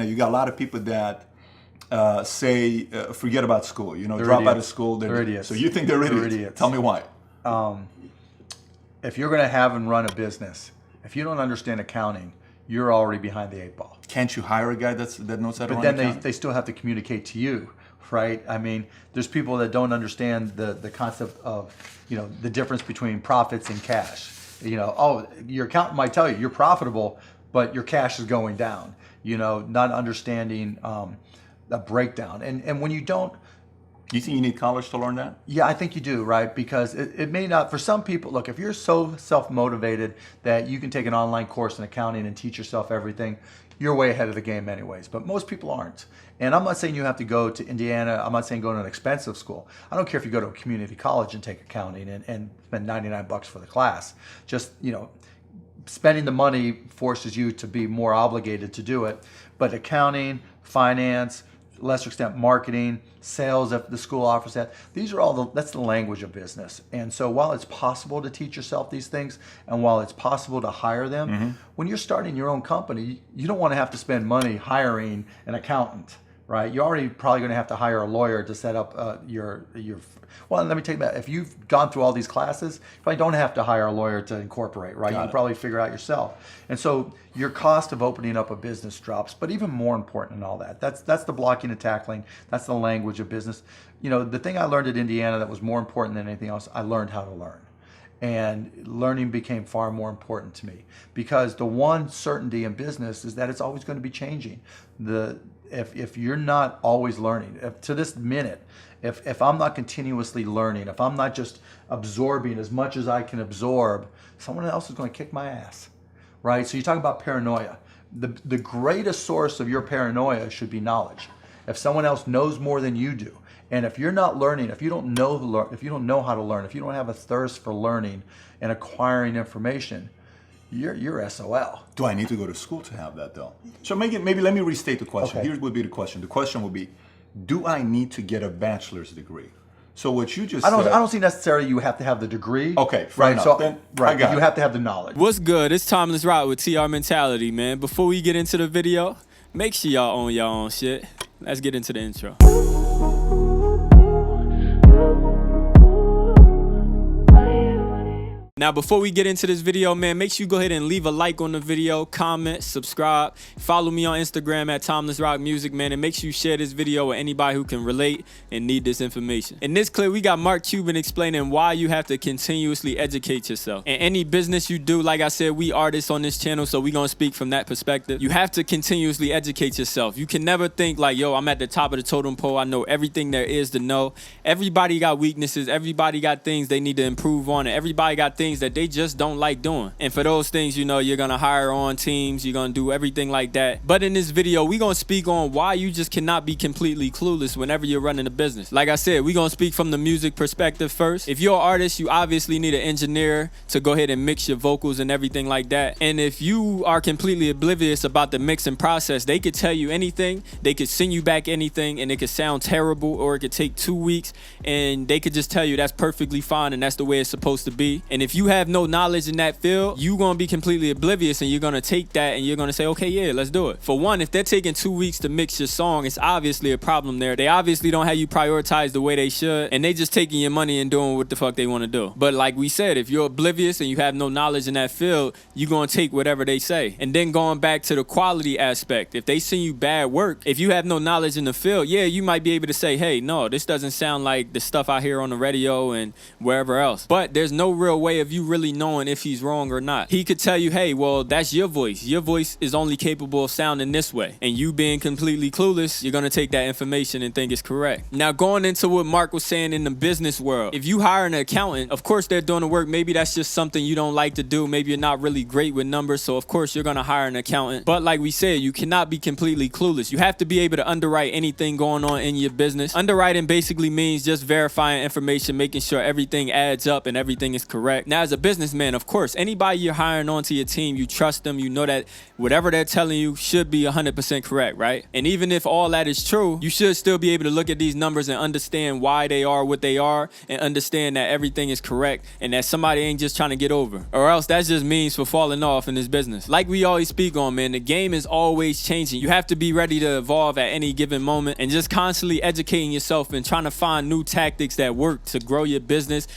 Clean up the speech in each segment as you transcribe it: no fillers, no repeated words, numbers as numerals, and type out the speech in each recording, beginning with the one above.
You got a lot of people that say, forget about school, you know, They're drop idiots. out of school. They're idiots. So you think they're idiots? Tell me why. If you're going to have and run a business, if you don't understand accounting, you're already behind the 8 ball. Can't you hire a guy that knows how to run But then accounting? they still have to communicate to you, right? I mean, there's people that don't understand the concept of, you know, the difference between profits and cash. You know, oh, your accountant might tell you you're profitable, but your cash is going down. You know, not understanding a breakdown. And when you don't, You think you need college to learn that? yeah, I think you do, right? Because it may not, for some people, look, if you're so self-motivated that you can take an online course in accounting and teach yourself everything, you're way ahead of the game anyways. But most people aren't. And I'm not saying you have to go to Indiana. I'm not saying go to an expensive school. I don't care if you go to a community college and take accounting and spend $99 for the class. Just, you know, spending the money forces you to be more obligated to do it. But accounting, finance, lesser extent marketing, sales, if the school offers that, these are all that's the language of business. And so while it's possible to teach yourself these things, and while it's possible to hire them, when you're starting your own company, you don't want to have to spend money hiring an accountant, right? You're already probably going to have to hire a lawyer to set up your. Well, let me tell you that if you've gone through all these classes, you probably don't have to hire a lawyer to incorporate, right? You can probably figure out yourself. And so your cost of opening up a business drops. But even more important than all that, that's the blocking and tackling. That's the language of business. You know, the thing I learned at Indiana that was more important than anything else, I learned how to learn. And learning became far more important to me, because the one certainty in business is that it's always going to be changing. If you're not always learning, to this minute, if I'm not continuously learning, if I'm not just absorbing as much as I can absorb, someone else is going to kick my ass, right? So you talk about paranoia. The greatest source of your paranoia should be knowledge. If someone else knows more than you do, and if you're not learning, if you don't know how to learn, if you don't have a thirst for learning and acquiring information, you're SOL. Do I need to go to school to have that though? So maybe let me restate the question. Okay. Here would be the question. The question would be, do I need to get a bachelor's degree? So what you just said... I don't see necessarily you have to have the degree. Okay, fair right? enough. So, Then right, I got you it. have to have the knowledge. What's good? It's TimelessRoc with TR Mentality, man. Before we get into the video, make sure y'all own your own shit. Let's get into the intro. Now, before we get into this video, man, make sure you go ahead and leave a like on the video, comment, subscribe, follow me on Instagram at TimelessRoc Music, man, and make sure you share this video with anybody who can relate and need this information. In this clip, we got Mark Cuban explaining why you have to continuously educate yourself. In any business you do, like I said, we artists on this channel, so we gonna speak from that perspective. You have to continuously educate yourself. You can never think like, yo, I'm at the top of the totem pole, I know everything there is to know. Everybody got weaknesses, everybody got things they need to improve on, and everybody got things that they just don't like doing. And for those things, you know, you're gonna hire on teams, you're gonna do everything like that. But in this video, we're gonna speak on why you just cannot be completely clueless whenever you're running a business. Like I said, we're gonna speak from the music perspective first. If you're an artist, you obviously need an engineer to go ahead and mix your vocals and everything like that. And if you are completely oblivious about the mixing process, they could tell you anything, they could send you back anything, and it could sound terrible, or it could take 2 weeks, and they could just tell you that's perfectly fine and that's the way it's supposed to be. And if you have no knowledge in that field, you're gonna be completely oblivious, and you're gonna take that and you're gonna say, okay, yeah, let's do it. For one, if they're taking 2 weeks to mix your song, it's obviously a problem there. They obviously don't have you prioritize the way they should, and they just taking your money and doing what the fuck they want to do. But like we said, if you're oblivious and you have no knowledge in that field, you're gonna take whatever they say. And then going back to the quality aspect, if they send you bad work, if you have no knowledge in the field, yeah, you might be able to say, hey, no, this doesn't sound like the stuff I hear on the radio and wherever else. But there's no real way of you really knowing if he's wrong or not. He could tell you, hey, well, that's your voice. Your voice is only capable of sounding this way. And you being completely clueless, you're gonna take that information and think it's correct. Now, going into what Mark was saying in the business world, if you hire an accountant, of course they're doing the work. Maybe that's just something you don't like to do. Maybe you're not really great with numbers, so of course you're gonna hire an accountant. But like we said, you cannot be completely clueless. You have to be able to underwrite anything going on in your business. Underwriting basically means just verifying information, making sure everything adds up and everything is correct. Now, Now, as a businessman, of course, anybody you're hiring onto your team, you trust them, you know that whatever they're telling you should be 100% correct, right? And even if all that is true, you should still be able to look at these numbers and understand why they are what they are, and understand that everything is correct and that somebody ain't just trying to get over, or else that's just means for falling off in this business. Like we always speak on, man, the game is always changing. You have to be ready to evolve at any given moment, and just constantly educating yourself and trying to find new tactics that work to grow your business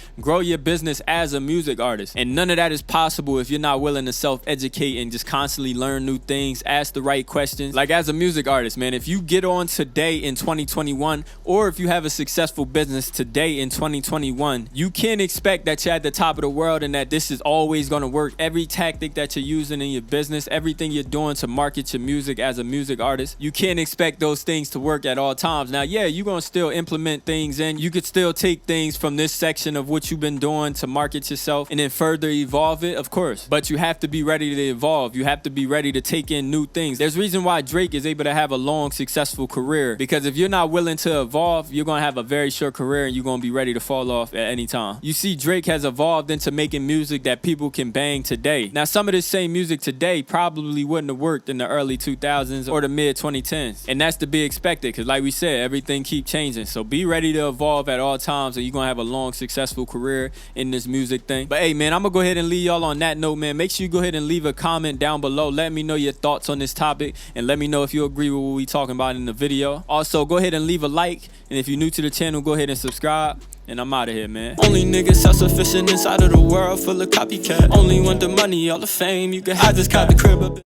as a music artist. And none of that is possible if you're not willing to self-educate and just constantly learn new things, ask the right questions. Like as a music artist, man, if you get on today in 2021, or if you have a successful business today in 2021, you can't expect that you're at the top of the world and that this is always going to work. Every tactic that you're using in your business, everything you're doing to market your music as a music artist, you can't expect those things to work at all times. Now, yeah, you're going to still implement things in. You could still take things from this section of what you've been doing to market yourself and then further evolve it, of course. But you have to be ready to evolve. You have to be ready to take in new things. There's a reason why Drake is able to have a long, successful career, because if you're not willing to evolve, you're going to have a very short career and you're going to be ready to fall off at any time. You see, Drake has evolved into making music that people can bang today. Now, some of this same music today probably wouldn't have worked in the early 2000s or the mid 2010s. And that's to be expected, because like we said, everything keeps changing. So be ready to evolve at all times, and you're going to have a long, successful career in this music thing. But hey, man, I'm going to go ahead and leave y'all on that note, man. Make sure you go ahead and leave a comment down below. Let me know your thoughts on this topic, and let me know if you agree with what we talking about in the video. Also, go ahead and leave a like, and if you're new to the channel, go ahead and subscribe. And I'm out of here, man. Only niggas self-sufficient inside of the world full of copycat. Only want the money, all the fame you can have. I just got the crib up.